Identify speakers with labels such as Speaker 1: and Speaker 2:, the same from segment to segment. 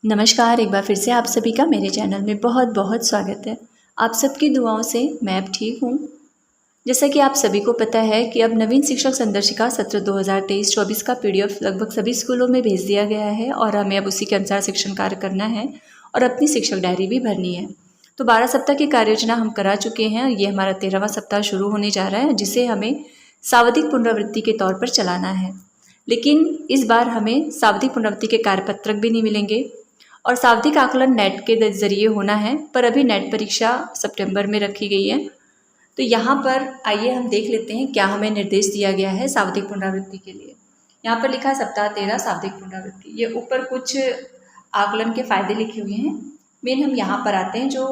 Speaker 1: नमस्कार, एक बार फिर से आप सभी का मेरे चैनल में बहुत बहुत स्वागत है। आप सबकी दुआओं से मैं अब ठीक हूँ। जैसा कि आप सभी को पता है कि अब नवीन शिक्षक संदर्शिका सत्र 2023-24 का PDF लगभग सभी स्कूलों में भेज दिया गया है और हमें अब उसी के अनुसार शिक्षण कार्य करना है और अपनी शिक्षक डायरी भी भरनी है। तो 12 सप्ताह की कार्य योजना हम करा चुके हैं। ये हमारा 13वां सप्ताह शुरू होने जा रहा है, जिसे हमें सावधिक पुनरावृत्ति के तौर पर चलाना है। लेकिन इस बार हमें सावधिक पुनरावृत्ति के कार्यपत्रक भी नहीं मिलेंगे और सावधिक आकलन नेट के जरिए होना है, पर अभी नेट परीक्षा सितंबर में रखी गई है। तो यहाँ पर आइए हम देख लेते हैं क्या हमें निर्देश दिया गया है सावधिक पुनरावृत्ति के लिए। यहाँ पर लिखा है सप्ताह 13 सावधिक पुनरावृत्ति। ये ऊपर कुछ आकलन के फायदे लिखे हुए हैं। मेन हम यहाँ पर आते हैं जो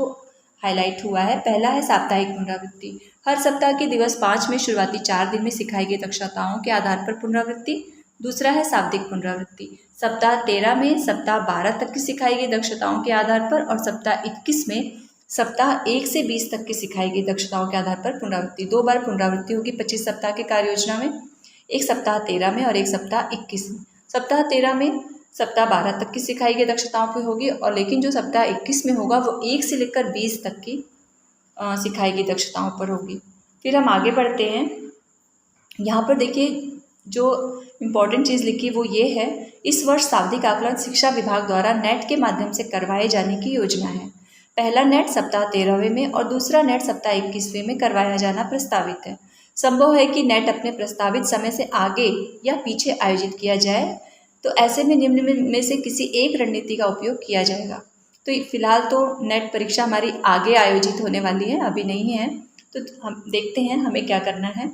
Speaker 1: हाईलाइट हुआ है। पहला है साप्ताहिक पुनरावृत्ति। हर सप्ताह के दिवस 5 में शुरुआती 4 दिन में सिखाई गई दक्षताओं के आधार पर पुनरावृत्ति। दूसरा है शाब्दिक पुनरावृत्ति। सप्ताह 13 में सप्ताह 12 तक की सिखाई गई दक्षताओं के आधार पर और सप्ताह 21 में सप्ताह 1 से 20 तक की सिखाई गई दक्षताओं के आधार पर पुनरावृत्ति। 2 बार पुनरावृत्ति होगी 25 सप्ताह के कार्य योजना में, एक सप्ताह 13 में और एक सप्ताह 21 में। सप्ताह 13 में सप्ताह 12 तक की सिखाई गई दक्षताओं पर होगी और लेकिन जो सप्ताह 21 में होगा वो 1 से लेकर 20 तक की सिखाई गई दक्षताओं पर होगी। फिर हम आगे बढ़ते हैं। यहाँ पर देखिए जो इम्पॉर्टेंट चीज़ लिखी वो ये है, इस वर्ष शाब्दिक आकलन शिक्षा विभाग द्वारा नेट के माध्यम से करवाए जाने की योजना है। पहला नेट सप्ताह 13वें में और दूसरा नेट सप्ताह 21वें में करवाया जाना प्रस्तावित है। संभव है कि नेट अपने प्रस्तावित समय से आगे या पीछे आयोजित किया जाए, तो ऐसे में निम्न में से किसी एक रणनीति का उपयोग किया जाएगा। तो फिलहाल तो नेट परीक्षा हमारी आगे आयोजित होने वाली है, अभी नहीं है। तो हम देखते हैं हमें क्या करना है।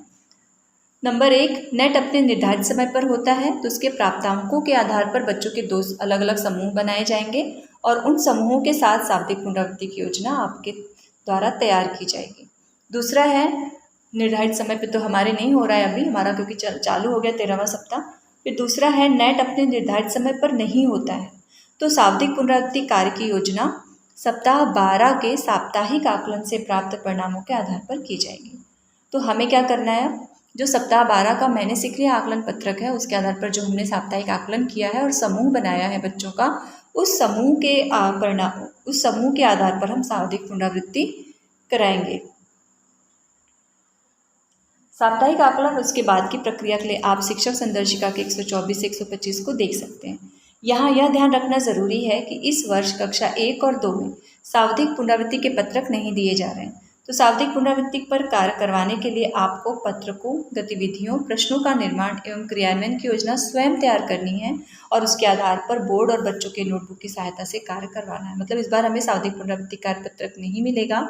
Speaker 1: नंबर 1, नेट अपने निर्धारित समय पर होता है तो उसके प्राप्तांकों के आधार पर बच्चों के 2 अलग अलग समूह बनाए जाएंगे और उन समूहों के साथ शाब्दिक पुनरावृत्ति की योजना आपके द्वारा तैयार की जाएगी। दूसरा है, निर्धारित समय पर तो हमारे नहीं हो रहा है अभी हमारा, क्योंकि चालू हो गया 13वां सप्ताह। फिर दूसरा है, नेट अपने निर्धारित समय पर नहीं होता है तो शाब्दिक पुनरावृत्ति कार्य की योजना सप्ताह 12 के साप्ताहिक आकलन से प्राप्त परिणामों के आधार पर की जाएगी। तो हमें क्या करना है, जो सप्ताह 12 का मैंने सीख लिया आकलन पत्रक है, उसके आधार पर जो हमने साप्ताहिक आकलन किया है और समूह बनाया है बच्चों का, उस समूह के आधार पर हम सावधिक पुनरावृत्ति कराएंगे। साप्ताहिक आकलन उसके बाद की प्रक्रिया के लिए आप शिक्षक संदर्शिका के 124 से 125 को देख सकते हैं। यहाँ यह ध्यान रखना जरूरी है कि इस वर्ष कक्षा 1 और 2 में सावधिक पुनरावृत्ति के पत्रक नहीं दिए जा रहे हैं। तो सावधिक पुनरावृत्ति पर कार्य करवाने के लिए आपको पत्रकों, गतिविधियों, प्रश्नों का निर्माण एवं क्रियान्वयन की योजना स्वयं तैयार करनी है और उसके आधार पर बोर्ड और बच्चों के नोटबुक की सहायता से कार्य करवाना है। मतलब इस बार हमें सावधिक पुनरावृत्ति कार्य पत्रक नहीं मिलेगा।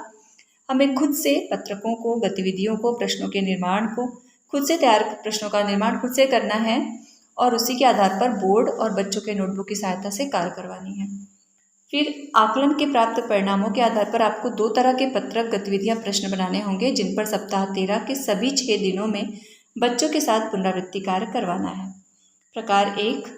Speaker 1: हमें खुद से पत्रकों को, गतिविधियों को, प्रश्नों के निर्माण को खुद से तैयार, प्रश्नों का निर्माण खुद से करना है और उसी के आधार पर बोर्ड और बच्चों के नोटबुक की सहायता से कार्य करवानी है। फिर आकलन के प्राप्त परिणामों के आधार पर आपको 2 तरह के पत्रक, गतिविधियां, प्रश्न बनाने होंगे, जिन पर सप्ताह 13 के सभी 6 दिनों में बच्चों के साथ पुनरावृत्ति कार्य करवाना है। प्रकार 1,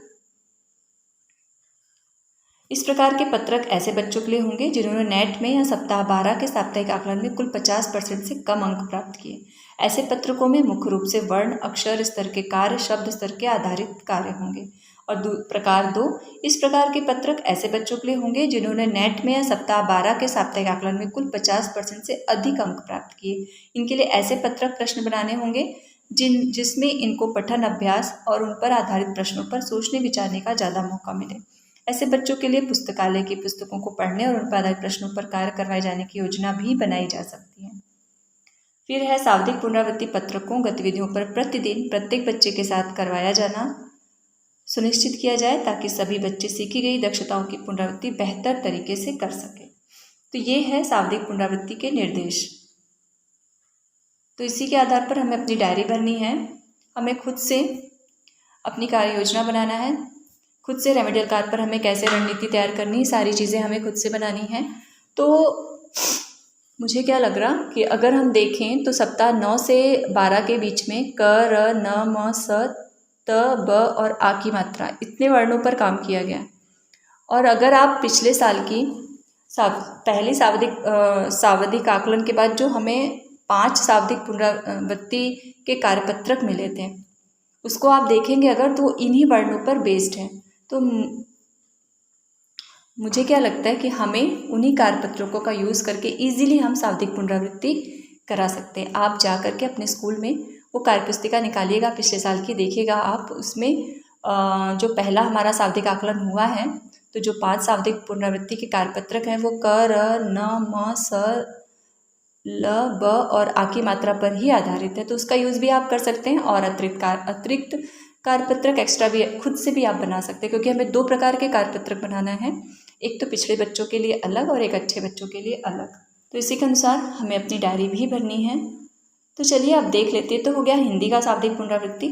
Speaker 1: इस प्रकार के पत्रक ऐसे बच्चों के लिए होंगे जिन्होंने नेट में या सप्ताह 12 के साप्ताहिक आकलन में कुल 50% से कम अंक प्राप्त किए। ऐसे पत्रकों में मुख्य रूप से वर्ण, अक्षर स्तर के कार्य, शब्द स्तर के आधारित कार्य होंगे। और प्रकार 2, इस प्रकार के पत्रक ऐसे बच्चों के लिए होंगे जिन्होंने नेट में या सप्ताह 12 के साप्ताहिक आकलन में कुल 50% से अधिक अंक प्राप्त किए। इनके लिए ऐसे पत्रक, प्रश्न बनाने होंगे जिसमें इनको पठन अभ्यास और उन पर आधारित प्रश्नों पर सोचने विचारने का ज़्यादा मौका मिले। ऐसे बच्चों के लिए पुस्तकालय की पुस्तकों को पढ़ने और उन पर आधारित प्रश्नों पर कार्य करवाए जाने की योजना भी बनाई जा सकती है। फिर है, सावधिक पुनरावृत्ति पत्रकों, गतिविधियों पर प्रतिदिन प्रत्येक बच्चे के साथ करवाया जाना सुनिश्चित किया जाए ताकि सभी बच्चे सीखी गई दक्षताओं की पुनरावृत्ति बेहतर तरीके से कर सके। तो ये है सावधिक पुनरावृत्ति के निर्देश। तो इसी के आधार पर हमें अपनी डायरी भरनी है, हमें खुद से अपनी कार्य योजना बनाना है, खुद से रेमेडियल कार्य पर हमें कैसे रणनीति तैयार करनी है, सारी चीज़ें हमें खुद से बनानी है। तो मुझे क्या लग रहा कि अगर हम देखें तो सप्ताह 9 से 12 के बीच में क, र, न, म, स, त, ब और आ की मात्रा, इतने वर्णों पर काम किया गया। और अगर आप पिछले साल की पहली सावधिक आकलन के बाद जो हमें 5 सावधिक पुनरावृत्ति के कार्यपत्रक मिले थे, उसको आप देखेंगे अगर, तो इन्हीं वर्णों पर बेस्ड है। तो मुझे क्या लगता है कि हमें उन्हीं कार्यपत्रकों का यूज़ करके इजीली हम शाब्दिक पुनरावृत्ति करा सकते हैं। आप जा कर के अपने स्कूल में वो कार्यपुस्तिका निकालिएगा पिछले साल की, देखिएगा आप उसमें जो पहला हमारा शाब्दिक आकलन हुआ है, तो जो 5 शाब्दिक पुनरावृत्ति के कार्यपत्रक हैं वो क, र, न, म, स, ल, ब और आ की मात्रा पर ही आधारित है। तो उसका यूज़ भी आप कर सकते हैं और अतिरिक्त कार्यपत्रक एक्स्ट्रा भी खुद से भी आप बना सकते हैं, क्योंकि हमें 2 प्रकार के कार्यपत्रक बनाना है, एक तो पिछड़े बच्चों के लिए अलग और एक अच्छे बच्चों के लिए अलग। तो इसी के अनुसार हमें अपनी डायरी भी भरनी है। तो चलिए अब देख लेते हैं। तो हो गया हिंदी का शाब्दिक पुनरावृत्ति।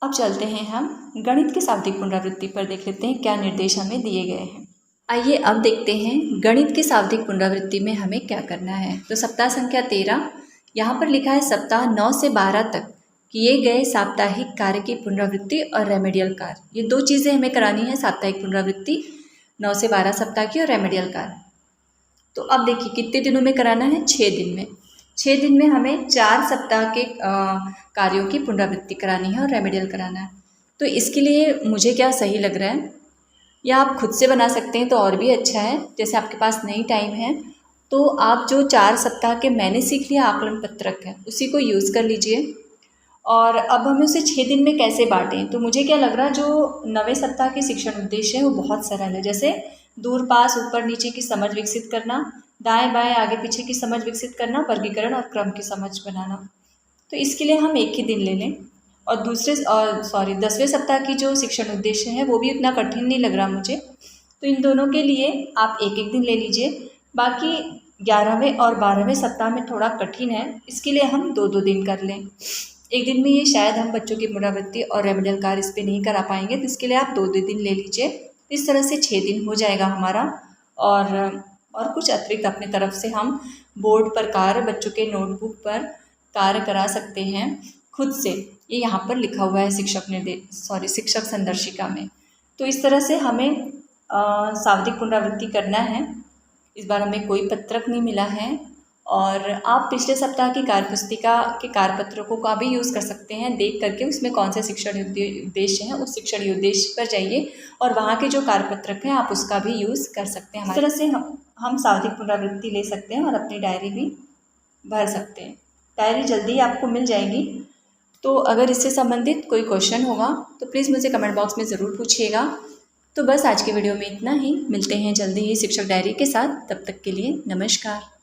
Speaker 1: अब चलते हैं हम गणित के शाब्दिक पुनरावृत्ति पर, देख लेते हैं क्या निर्देश हमें दिए गए हैं। आइए अब देखते हैं गणित की शाब्दिक पुनरावृत्ति में हमें क्या करना है। तो सप्ताह संख्या 13, यहाँ पर लिखा है सप्ताह 9 से 12 तक किए गए साप्ताहिक कार्य की पुनरावृत्ति और रेमेडियल कार्य। ये 2 चीज़ें हमें करानी है, साप्ताहिक पुनरावृत्ति 9 से 12 सप्ताह की और रेमेडियल कार्य। तो अब देखिए कितने दिनों में कराना है, 6 दिन में। 6 दिन में हमें 4 सप्ताह के कार्यों की पुनरावृत्ति करानी है और रेमेडियल कराना है। तो इसके लिए मुझे क्या सही लग रहा है, या आप खुद से बना सकते हैं तो और भी अच्छा है। जैसे आपके पास नहीं टाइम है तो आप जो 4 सप्ताह के मैंने सीख लिया आकलन पत्रक है उसी को यूज़ कर लीजिए। और अब हमें उसे 6 दिन में कैसे बांटें, तो मुझे क्या लग रहा है, जो 9वें सप्ताह के शिक्षण उद्देश्य है वो बहुत सरल है। जैसे दूर पास ऊपर नीचे की समझ विकसित करना, दाएं बाएं आगे पीछे की समझ विकसित करना, वर्गीकरण और क्रम की समझ बनाना। तो इसके लिए हम एक ही दिन ले लें। और 10वें सप्ताह की जो शिक्षण उद्देश्य है वो भी उतना कठिन नहीं लग रहा मुझे, तो इन दोनों के लिए आप एक एक दिन ले लीजिए। बाकी 11वें और 12वें सप्ताह में थोड़ा कठिन है, इसके लिए हम 2-2 दिन कर लें। एक दिन में ये शायद हम बच्चों की पुनरावृत्ति और रेमेडियल कार्य इस पर नहीं करा पाएंगे, तो इसके लिए आप 2-2 दिन ले लीजिए। इस तरह से 6 दिन हो जाएगा हमारा। और कुछ अतिरिक्त अपने तरफ से हम बोर्ड पर कार्य, बच्चों के नोटबुक पर कार्य करा सकते हैं खुद से। ये यहाँ पर लिखा हुआ है शिक्षक संदर्शिका में। तो इस तरह से हमें शाब्दिक पुनरावृत्ति करना है। इस बार हमें कोई पत्रक नहीं मिला है। और आप पिछले सप्ताह की कार्यपुस्तिका के कार्यपत्रकों का भी यूज़ कर सकते हैं, देख करके उसमें कौन से शिक्षण उद्देश्य हैं उस शिक्षण उद्देश्य पर जाइए और वहाँ के जो कार्यपत्रक हैं आप उसका भी यूज़ कर सकते हैं। इस तरह से हम शाब्दिक पुनरावृत्ति ले सकते हैं और अपनी डायरी भी भर सकते हैं। डायरी जल्दी ही आपको मिल जाएगी। तो अगर इससे संबंधित कोई क्वेश्चन होगा तो प्लीज़ मुझे कमेंट बॉक्स में ज़रूर पूछिएगा। तो बस आज के वीडियो में इतना ही, मिलते हैं जल्दी ही शिक्षक डायरी के साथ। तब तक के लिए नमस्कार।